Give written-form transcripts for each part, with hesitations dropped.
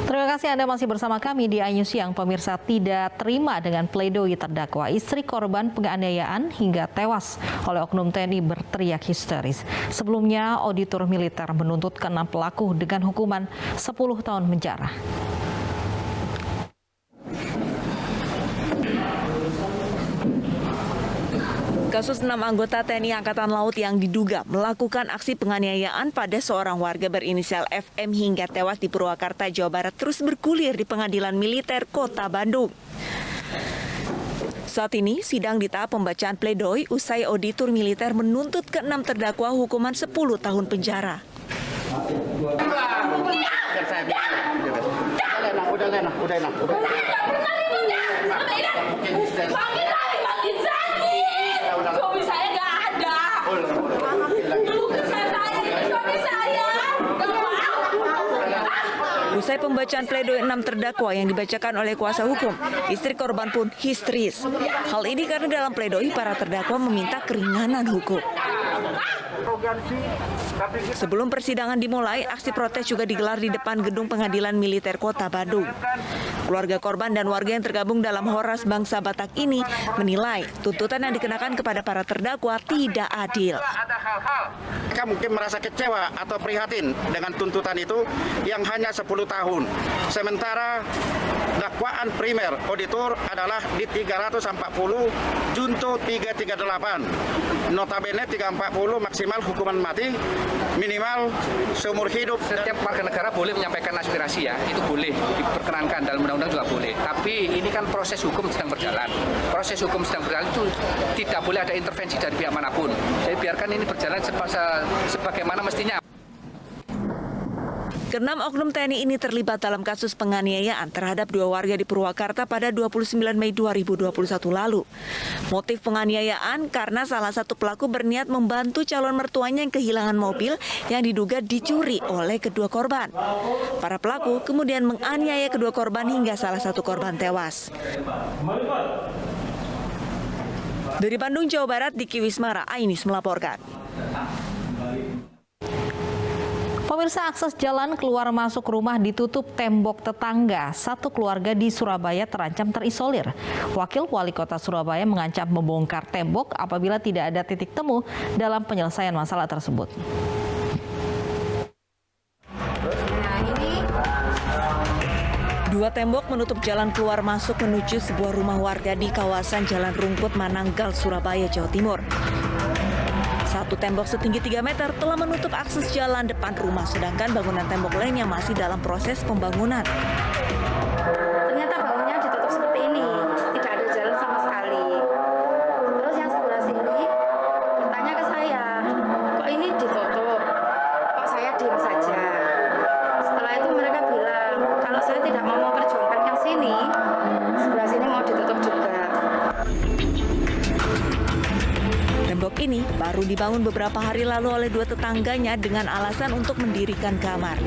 Terima kasih Anda masih bersama kami di iNews Siang. Pemirsa, tidak terima dengan pledoi terdakwa, istri korban penganiayaan hingga tewas oleh oknum TNI berteriak histeris. Sebelumnya, auditor militer menuntut ke-6 pelaku dengan hukuman 10 tahun penjara. Kasus 6 anggota TNI Angkatan Laut yang diduga melakukan aksi penganiayaan pada seorang warga berinisial FM hingga tewas di Purwakarta, Jawa Barat terus bergulir di Pengadilan Militer Kota Bandung. Saat ini, sidang di tahap pembacaan pledoi usai auditor militer menuntut ke-6 terdakwa hukuman 10 tahun penjara. Suami saya nggak ada. Suami saya. Usai pembacaan pledoi 6 terdakwa yang dibacakan oleh kuasa hukum, istri korban pun histeris. Hal ini karena dalam pledoi para terdakwa meminta keringanan hukum. Sebelum persidangan dimulai, aksi protes juga digelar di depan gedung Pengadilan Militer Kota Bandung. Keluarga korban dan warga yang tergabung dalam Horas Bangsa Batak ini menilai tuntutan yang dikenakan kepada para terdakwa tidak adil. Mereka mungkin merasa kecewa atau prihatin dengan tuntutan itu yang hanya 10 tahun. Sementara dakwaan primer auditor adalah di 340 junto 338. Notabene 340 maksimal hukuman mati, minimal seumur hidup. Setiap warga negara boleh menyampaikan aspirasi ya, itu boleh diperkenankan dalam undang-undang juga boleh. Tapi ini kan proses hukum sedang berjalan. Proses hukum sedang berjalan itu tidak boleh ada intervensi dari pihak manapun. Jadi biarkan ini berjalan sebagaimana mestinya. Ke-6 oknum TNI ini terlibat dalam kasus penganiayaan terhadap 2 warga di Purwakarta pada 29 Mei 2021 lalu. Motif penganiayaan karena salah satu pelaku berniat membantu calon mertuanya yang kehilangan mobil yang diduga dicuri oleh kedua korban. Para pelaku kemudian menganiaya kedua korban hingga salah satu korban tewas. Dari Bandung, Jawa Barat, Diki Wismara, iNews melaporkan. Pemirsa, akses jalan keluar masuk rumah ditutup tembok tetangga. Satu keluarga di Surabaya terancam terisolir. Wakil Wali Kota Surabaya mengancam membongkar tembok apabila tidak ada titik temu dalam penyelesaian masalah tersebut. Dua tembok menutup jalan keluar masuk menuju sebuah rumah warga di kawasan Jalan Rungkut, Mananggal, Surabaya, Jawa Timur. Satu tembok setinggi 3 meter telah menutup akses jalan depan rumah, sedangkan bangunan tembok lain yang masih dalam proses pembangunan. Ternyata bangunnya ditutup seperti ini, tidak ada jalan sama sekali. Terus yang sebelah sini bertanya ke saya, kok ini ditutup? Kok saya diam saja? Setelah itu mereka bilang, kalau saya tidak mau memperjuangkan yang sini, sebelah sini mau ditutup juga. Tembok ini baru dibangun beberapa hari lalu oleh 2 tetangganya dengan alasan untuk mendirikan kamar.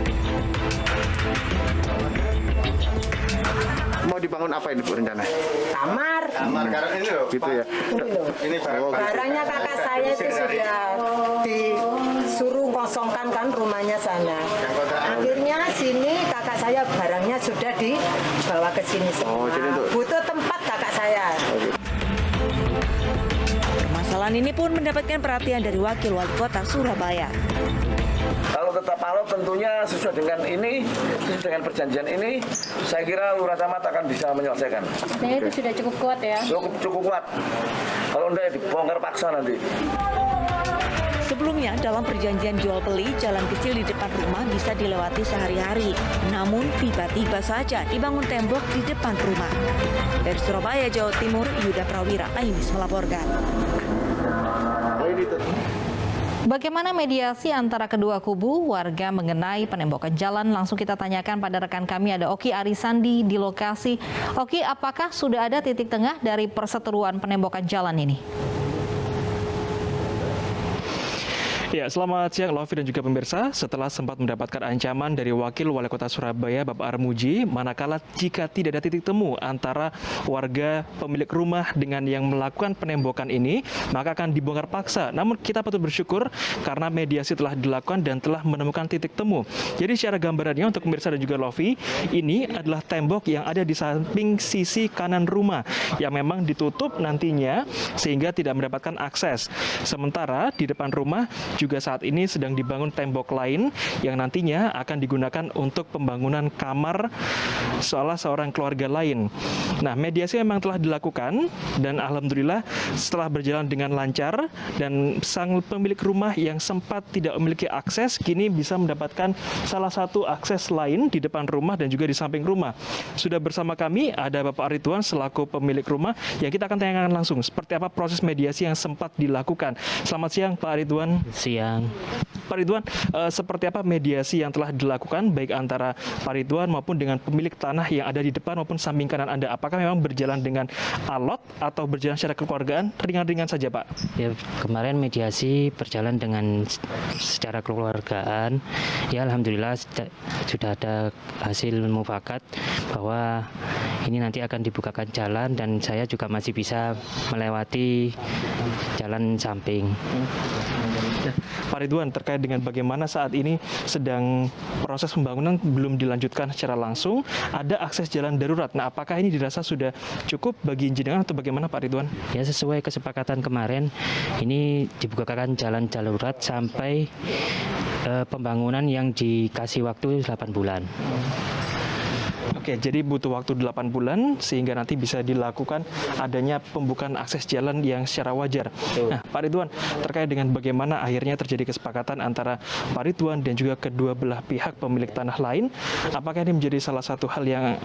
Mau dibangun apa ini Bu rencana? Kamar Karena ini loh. Gitu ya. Ini barangnya kakak saya itu sudah disuruh kosongkan kan rumahnya sana. Akhirnya sini kakak saya barangnya sudah dibawa ke sini semua. Butuh tempat kakak saya. Permasalahan ini pun mendapatkan perhatian dari Wakil Wali Kota Surabaya. Kalau tetap Palo tentunya sesuai dengan ini, sesuai dengan perjanjian ini, saya kira Lurah Camat akan bisa menyelesaikan. Nah, itu sudah cukup kuat ya? Cukup kuat. Kalau enggak dibongkar paksa nanti. Sebelumnya, dalam perjanjian jual beli, jalan kecil di depan rumah bisa dilewati sehari-hari. Namun, tiba-tiba saja dibangun tembok di depan rumah. Dari Surabaya, Jawa Timur, Yuda Prawira, iNews melaporkan. Bagaimana mediasi antara kedua kubu warga mengenai penembokan jalan? Langsung kita tanyakan pada rekan kami, ada Oki Arisandi di lokasi. Oki, apakah sudah ada titik tengah dari perseteruan penembokan jalan ini? Ya, selamat siang Lofi dan juga pemirsa. Setelah sempat mendapatkan ancaman dari Wakil Wali Kota Surabaya Bapak Armuji, manakala jika tidak ada titik temu antara warga pemilik rumah dengan yang melakukan penembokan ini, maka akan dibongkar paksa. Namun kita patut bersyukur karena mediasi telah dilakukan dan telah menemukan titik temu. Jadi secara gambarannya untuk pemirsa dan juga Lofi, ini adalah tembok yang ada di samping sisi kanan rumah yang memang ditutup nantinya sehingga tidak mendapatkan akses. Sementara di depan rumah juga saat ini sedang dibangun tembok lain yang nantinya akan digunakan untuk pembangunan kamar salah seorang keluarga lain. Nah, mediasi memang telah dilakukan dan alhamdulillah setelah berjalan dengan lancar dan sang pemilik rumah yang sempat tidak memiliki akses kini bisa mendapatkan salah satu akses lain di depan rumah dan juga di samping rumah. Sudah bersama kami ada Bapak Ridwan selaku pemilik rumah yang kita akan tanyakan langsung seperti apa proses mediasi yang sempat dilakukan. Selamat siang Pak Ridwan. Siang. Pak Ridwan, seperti apa mediasi yang telah dilakukan baik antara Pak Ridwan maupun dengan pemilik tanah yang ada di depan maupun samping kanan Anda? Apakah memang berjalan dengan alot atau berjalan secara kekeluargaan? Ringan-ringan saja, Pak. Ya, kemarin mediasi berjalan dengan secara kekeluargaan. Ya, alhamdulillah sudah ada hasil mufakat bahwa ini nanti akan dibukakan jalan dan saya juga masih bisa melewati jalan samping. Ya, Pak Ridwan, terkait dengan bagaimana saat ini sedang proses pembangunan belum dilanjutkan secara langsung, ada akses jalan darurat. Nah, apakah ini dirasa sudah cukup bagi jenengan atau bagaimana Pak Ridwan? Ya, sesuai kesepakatan kemarin, ini dibukakan jalan darurat sampai pembangunan yang dikasih waktu 8 bulan. Oke, jadi butuh waktu 8 bulan sehingga nanti bisa dilakukan adanya pembukaan akses jalan yang secara wajar. Nah, Pak Ridwan, terkait dengan bagaimana akhirnya terjadi kesepakatan antara Pak Ridwan dan juga kedua belah pihak pemilik tanah lain, apakah ini menjadi salah satu hal yang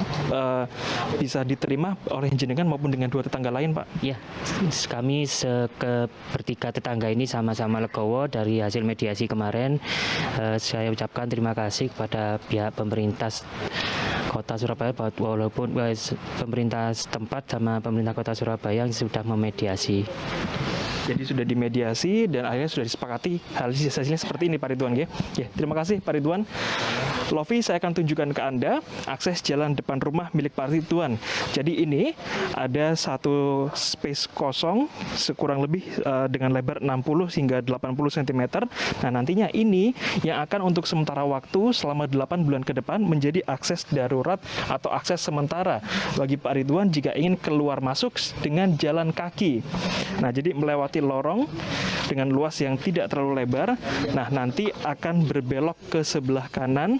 bisa diterima oleh jenengan maupun dengan dua tetangga lain, Pak? Ya, kami bertiga tetangga ini sama-sama legowo dari hasil mediasi kemarin. Saya ucapkan terima kasih kepada pihak pemerintah Kota Surabaya walaupun pemerintah setempat sama pemerintah Kota Surabaya yang sudah memediasi. Jadi sudah dimediasi dan akhirnya sudah disepakati hasilnya seperti ini Pak Ridwan ya. Ya, terima kasih Pak Ridwan. Lofi, saya akan tunjukkan ke Anda akses jalan depan rumah milik Pak Ridwan. Jadi ini ada satu space kosong sekurang lebih dengan lebar 60 hingga 80 cm. Nah, nantinya ini yang akan untuk sementara waktu selama 8 bulan ke depan menjadi akses darurat atau akses sementara bagi Pak Ridwan jika ingin keluar masuk dengan jalan kaki. Nah, jadi melewati lorong dengan luas yang tidak terlalu lebar. Nah, nanti akan berbelok ke sebelah kanan.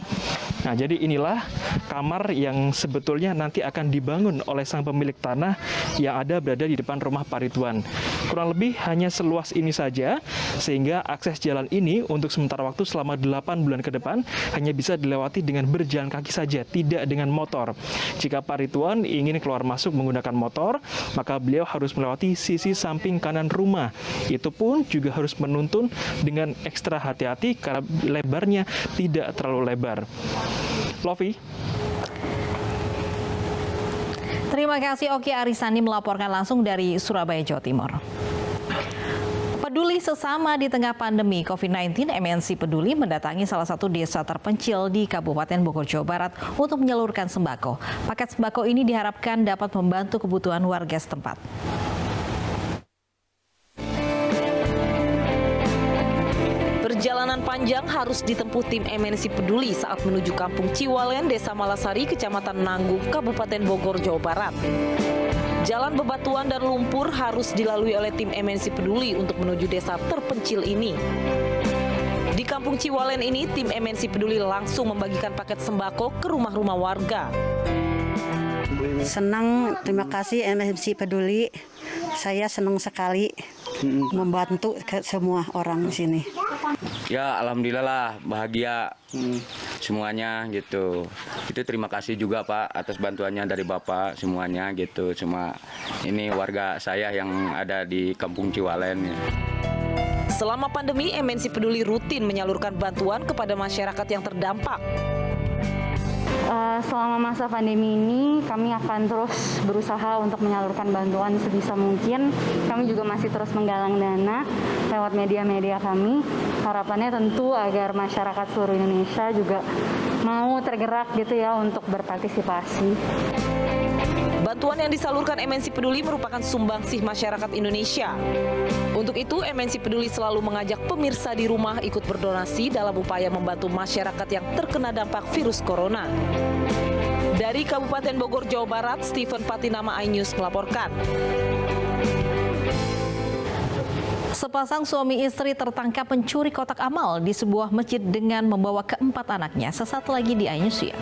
Nah, jadi inilah kamar yang sebetulnya nanti akan dibangun oleh sang pemilik tanah yang ada berada di depan rumah Pak Ridwan. Kurang lebih hanya seluas ini saja, sehingga akses jalan ini untuk sementara waktu selama 8 bulan ke depan hanya bisa dilewati dengan berjalan kaki saja, tidak dengan motor. Jika Pak Ridwan ingin keluar masuk menggunakan motor, maka beliau harus melewati sisi samping kanan rumah. Itu pun juga harus menuntun dengan ekstra hati-hati karena lebarnya tidak terlalu lebar. Lofi. Terima kasih Oki Arisani melaporkan langsung dari Surabaya, Jawa Timur. Peduli sesama di tengah pandemi COVID-19, MNC Peduli mendatangi salah satu desa terpencil di Kabupaten Bogor, Jawa Barat untuk menyalurkan sembako. Paket sembako ini diharapkan dapat membantu kebutuhan warga setempat. Perjalanan panjang harus ditempuh tim MNC Peduli saat menuju Kampung Ciwalen, Desa Malasari, Kecamatan Nanggung, Kabupaten Bogor, Jawa Barat. Jalan bebatuan dan lumpur harus dilalui oleh tim MNC Peduli untuk menuju desa terpencil ini. Di Kampung Ciwalen ini, tim MNC Peduli langsung membagikan paket sembako ke rumah-rumah warga. Senang, terima kasih MNC Peduli. Saya senang sekali membantu ke semua orang di sini. Ya, alhamdulillah lah, bahagia semuanya gitu. Itu terima kasih juga Pak atas bantuannya dari Bapak semuanya gitu. Cuma ini warga saya yang ada di Kampung Ciwalen. Ya. Selama pandemi, MNC Peduli rutin menyalurkan bantuan kepada masyarakat yang terdampak. Selama masa pandemi ini kami akan terus berusaha untuk menyalurkan bantuan sebisa mungkin. Kami juga masih terus menggalang dana lewat media-media kami. Harapannya tentu agar masyarakat seluruh Indonesia juga mau tergerak gitu ya untuk berpartisipasi. Bantuan yang disalurkan MNC Peduli merupakan sumbangsih masyarakat Indonesia. Untuk itu, MNC Peduli selalu mengajak pemirsa di rumah ikut berdonasi dalam upaya membantu masyarakat yang terkena dampak virus corona. Dari Kabupaten Bogor, Jawa Barat, Stephen Patinama, iNews melaporkan. Sepasang suami istri tertangkap mencuri kotak amal di sebuah masjid dengan membawa keempat anaknya. Sesaat lagi di iNews Siang.